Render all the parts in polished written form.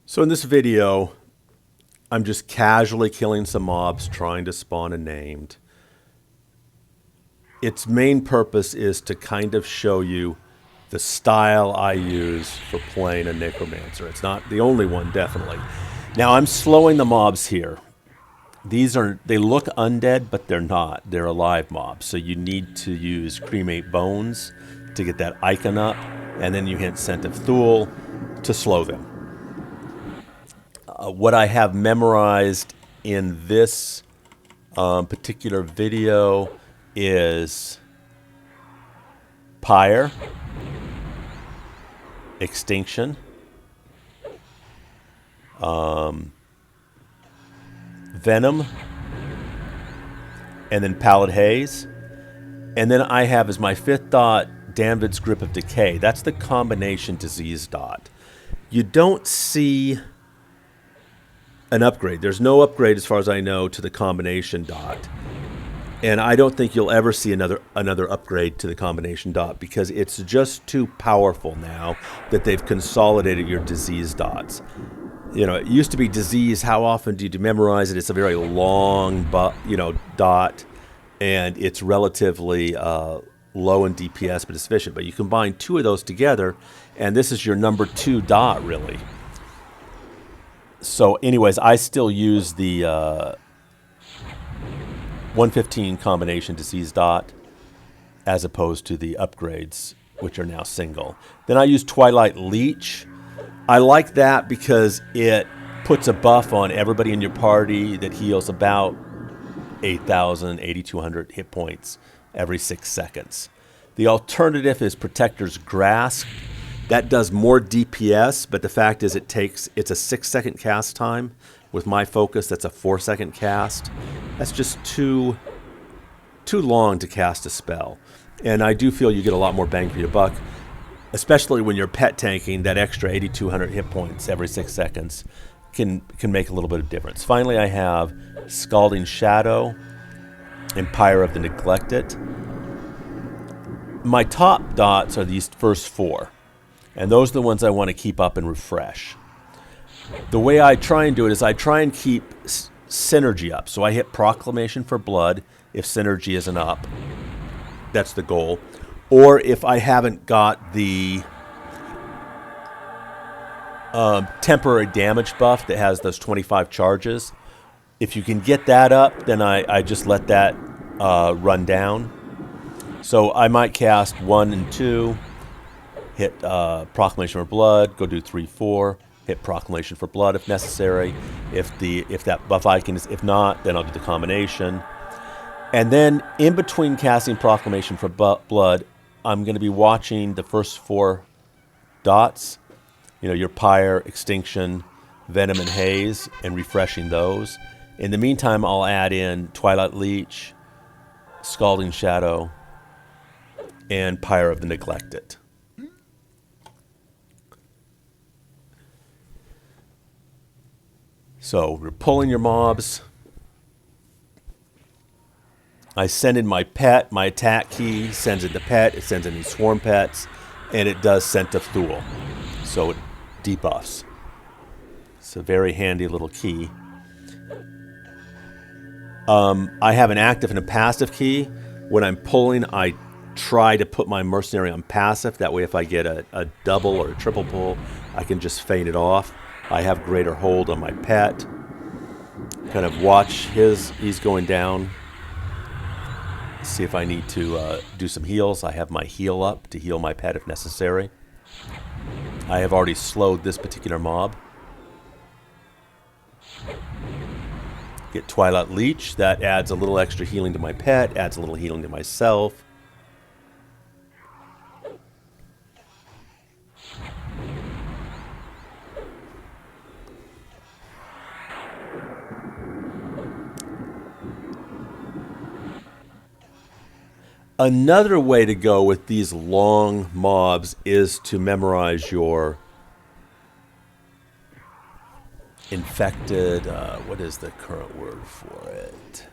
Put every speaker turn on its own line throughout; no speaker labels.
So in this video, I'm just casually killing some mobs, trying to spawn a named. Its main purpose is to kind of show you the style I use for playing a Necromancer. It's not the only one, definitely. Now I'm slowing the mobs here. They look undead, but they're not. They're alive mobs. So you need to use cremate bones to get that icon up, and then you hit scent of Thule to slow them. What I have memorized in this particular video is Pyre, Extinction, Venom, and then Pallid Haze. And then I have as my fifth dot Danvid's Grip of Decay. That's the combination disease dot. You don't see an upgrade. There's no upgrade as far as I know to the combination dot. And I don't think you'll ever see another upgrade to the combination dot because it's just too powerful now that they've consolidated your disease dots. You know, it used to be disease. How often do you memorize it? It's a very long, dot, and it's relatively low in DPS, but it's efficient. But you combine two of those together, and this is your number 2 dot, really. So, anyways, I still use the 115 combination disease dot as opposed to the upgrades, which are now single. Then I use Twilight Leech. I like that because it puts a buff on everybody in your party that heals about 8,000, 8,200 hit points every 6 seconds. The alternative is Protector's Grasp. That does more DPS, but the fact is it's a 6-second cast time. With my focus, that's a 4-second cast. That's just too long to cast a spell. And I do feel you get a lot more bang for your buck, especially when you're pet tanking. That extra 8,200 hit points every 6 seconds can make a little bit of difference. Finally, I have Scalding Shadow and Pyre of the Neglected. My top dots are these first 4. And those are the ones I want to keep up and refresh. The way I try and do it is I try and keep synergy up. So I hit Proclamation for Blood if synergy isn't up. That's the goal. Or if I haven't got the temporary damage buff that has those 25 charges. If you can get that up, then I just let that run down. So I might cast 1 and 2. Hit Proclamation for Blood, go do 3, 4, hit Proclamation for Blood if necessary. If that buff icon is, if not, then I'll do the combination. And then in between casting Proclamation for Blood, I'm going to be watching the first 4 dots, your Pyre, Extinction, Venom, and Haze, and refreshing those. In the meantime, I'll add in Twilight Leech, Scalding Shadow, and Pyre of the Neglected. So we're pulling your mobs. I send in my pet, my attack key sends in the pet, it sends in these swarm pets, and it does Scent of Thule. So it debuffs. It's a very handy little key. I have an active and a passive key. When I'm pulling, I try to put my mercenary on passive. That way if I get a double or a triple pull, I can just feint it off. I have greater hold on my pet. Kind of watch he's going down. See if I need to do some heals. I have my heal up to heal my pet if necessary. I have already slowed this particular mob. Get Twilight Leech. That adds a little extra healing to my pet, adds a little healing to myself. Another way to go with these long mobs is to memorize your infected, what is the current word for it?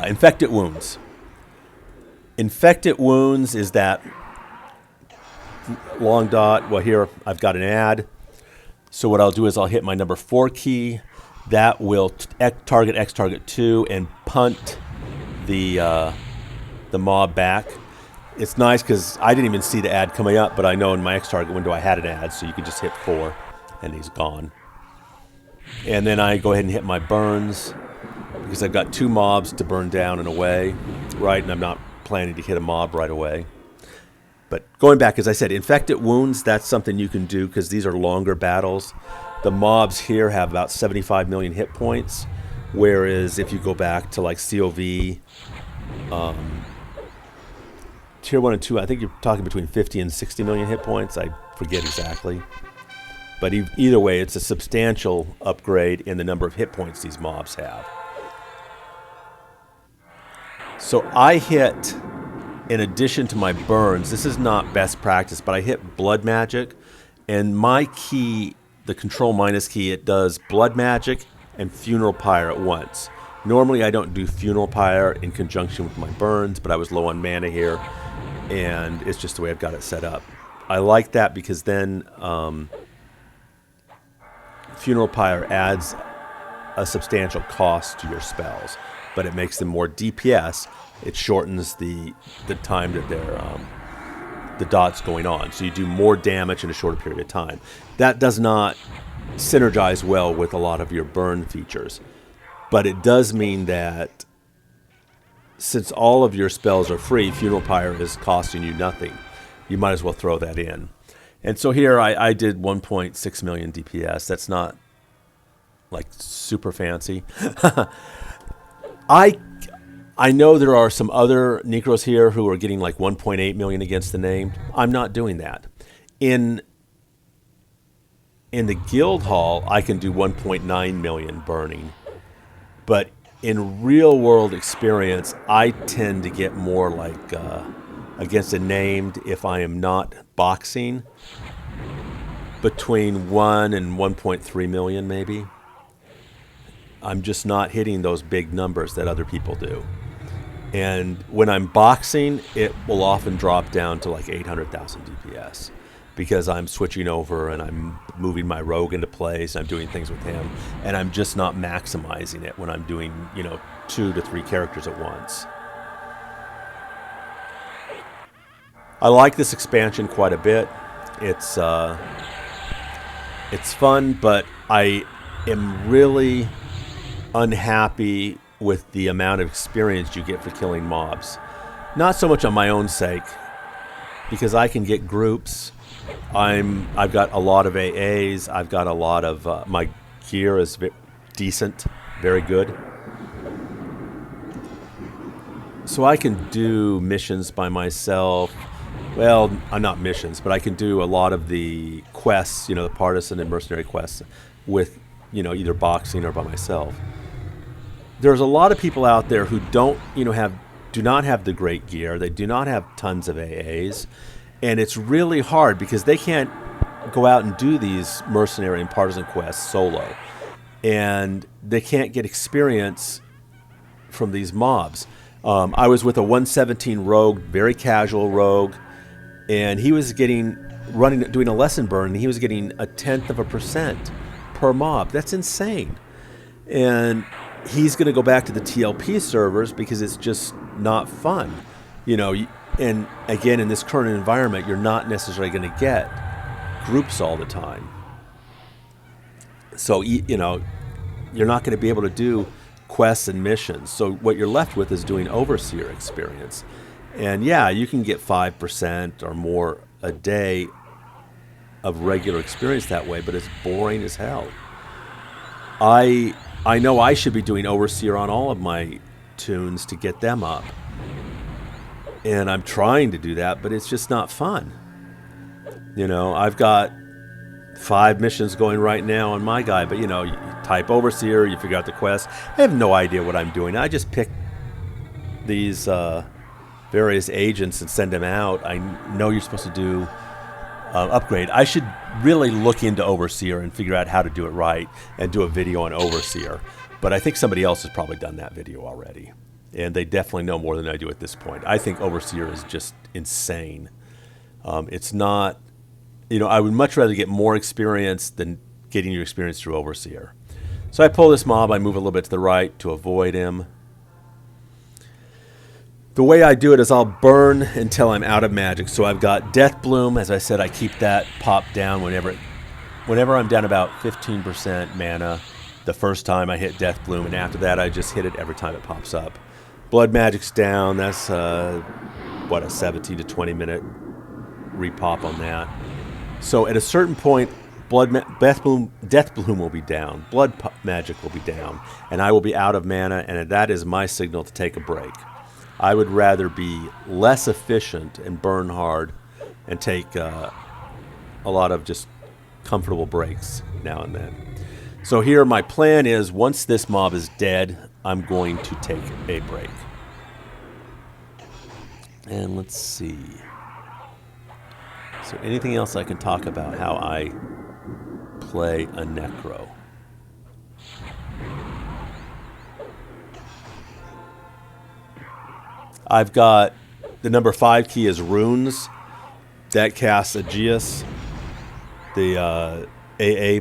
Infected wounds. Infected wounds is that long dot. Well, here I've got an add. So what I'll do is I'll hit my number 4 key. That will target X target 2 and punt the mob back. It's nice because I didn't even see the ad coming up, but I know in my X target window I had an ad, so you can just hit 4 and he's gone. And then I go ahead and hit my burns because I've got 2 mobs to burn down and away, right? And I'm not planning to hit a mob right away. But going back, as I said, infected wounds, that's something you can do because these are longer battles. The mobs here have about 75 million hit points, whereas if you go back to like COV, Tier 1 and 2, I think you're talking between 50 and 60 million hit points. I forget exactly. But either way, it's a substantial upgrade in the number of hit points these mobs have. So I hit, in addition to my burns, this is not best practice, but I hit blood magic, and my key, the control minus key, it does blood magic and funeral pyre at once. Normally I don't do funeral pyre in conjunction with my burns, but I was low on mana here, and it's just the way I've got it set up. I like that because then funeral pyre adds a substantial cost to your spells, but it makes them more DPS. It shortens the time that the dot's going on, so you do more damage in a shorter period of time. That does not synergize well with a lot of your burn features, but it does mean that since all of your spells are free, funeral pyre is costing you nothing. You might as well throw that in. And so here I did 1.6 million DPS. That's not like super fancy. I know there are some other Necros here who are getting like 1.8 million against the named. I'm not doing that. In the guild hall, I can do 1.9 million burning. But in real world experience, I tend to get more like against a named, if I am not boxing, between 1 and 1.3 million maybe. I'm just not hitting those big numbers that other people do. And when I'm boxing, it will often drop down to like 800,000 DPS because I'm switching over and I'm moving my rogue into place. I'm doing things with him, and I'm just not maximizing it when I'm doing, 2 to 3 characters at once. I like this expansion quite a bit. It's fun, but I am really unhappy with the amount of experience you get for killing mobs. Not so much on my own sake, because I can get groups. I've got a lot of AAs. I've got a lot of my gear is decent, very good. So I can do missions by myself. Well, not missions, but I can do a lot of the quests, the partisan and mercenary quests with, either boxing or by myself. There's a lot of people out there who do not have the great gear. They do not have tons of AAs, and it's really hard because they can't go out and do these mercenary and partisan quests solo, and they can't get experience from these mobs. I was with a 117 rogue, very casual rogue, and he was doing a lesson burn, and he was getting 0.1% per mob. That's insane. And he's going to go back to the TLP servers because it's just not fun. And again, in this current environment, you're not necessarily going to get groups all the time. So, you're not going to be able to do quests and missions. So what you're left with is doing overseer experience. And yeah, you can get 5% or more a day of regular experience that way, but it's boring as hell. I know I should be doing overseer on all of my tunes to get them up. And I'm trying to do that, but it's just not fun. I've got 5 missions going right now on my guy, but you type overseer, you figure out the quest. I have no idea what I'm doing. I just pick these various agents and send them out. I know you're supposed to do upgrade. I should really look into overseer and figure out how to do it right and do a video on overseer. But I think somebody else has probably done that video already. And they definitely know more than I do at this point. I think overseer is just insane. It's not, I would much rather get more experience than getting your experience through Overseer. So I pull this mob, I move a little bit to the right to avoid him. The way I do it is I'll burn until I'm out of magic. So I've got Death Bloom. As I said, I keep that popped down whenever I'm down about 15% mana the first time I hit Death Bloom, and after that I just hit it every time it pops up. Blood Magic's down. That's a 17 to 20 minute repop on that. So at a certain point, Death Bloom will be down. Blood Magic will be down, and I will be out of mana, and that is my signal to take a break. I would rather be less efficient and burn hard and take a lot of just comfortable breaks now and then. So here my plan is, once this mob is dead, I'm going to take a break. And let's see. So anything else I can talk about how I play a necro? I've got the number 5 key is Runes. That casts Aegeus, the AA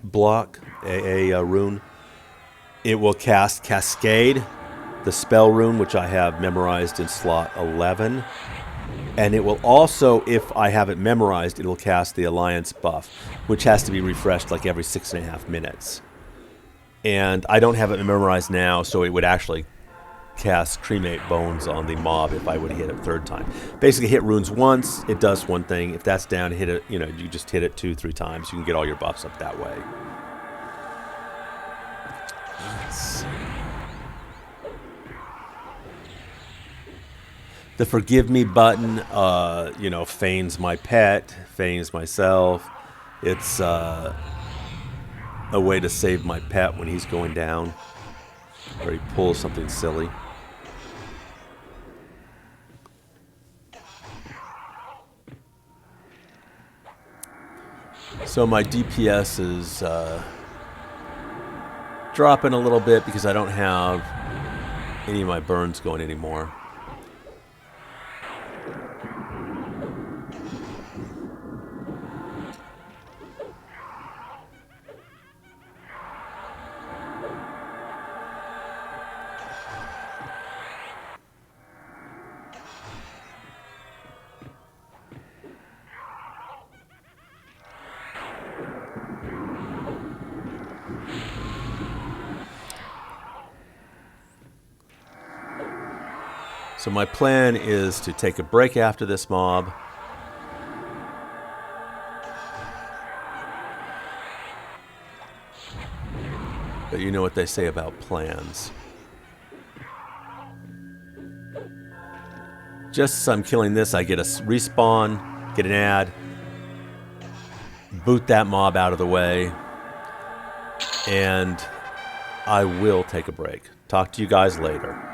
block, AA rune. It will cast Cascade, the spell rune, which I have memorized in slot 11. And it will also, if I have it memorized, it will cast the Alliance buff, which has to be refreshed like every 6.5 minutes. And I don't have it memorized now, so it would actually cast Cremate Bones on the mob if I would hit it third time. Basically, hit runes once, it does one thing. If that's down, hit it. You just hit it 2-3 times. You can get all your buffs up that way. Let's see. The Forgive Me button, feigns my pet, feigns myself. It's a way to save my pet when he's going down, or he pulls something silly. So my DPS is dropping a little bit because I don't have any of my burns going anymore. So my plan is to take a break after this mob. But you know what they say about plans. Just as I'm killing this, I get a respawn, get an ad, boot that mob out of the way, and I will take a break. Talk to you guys later.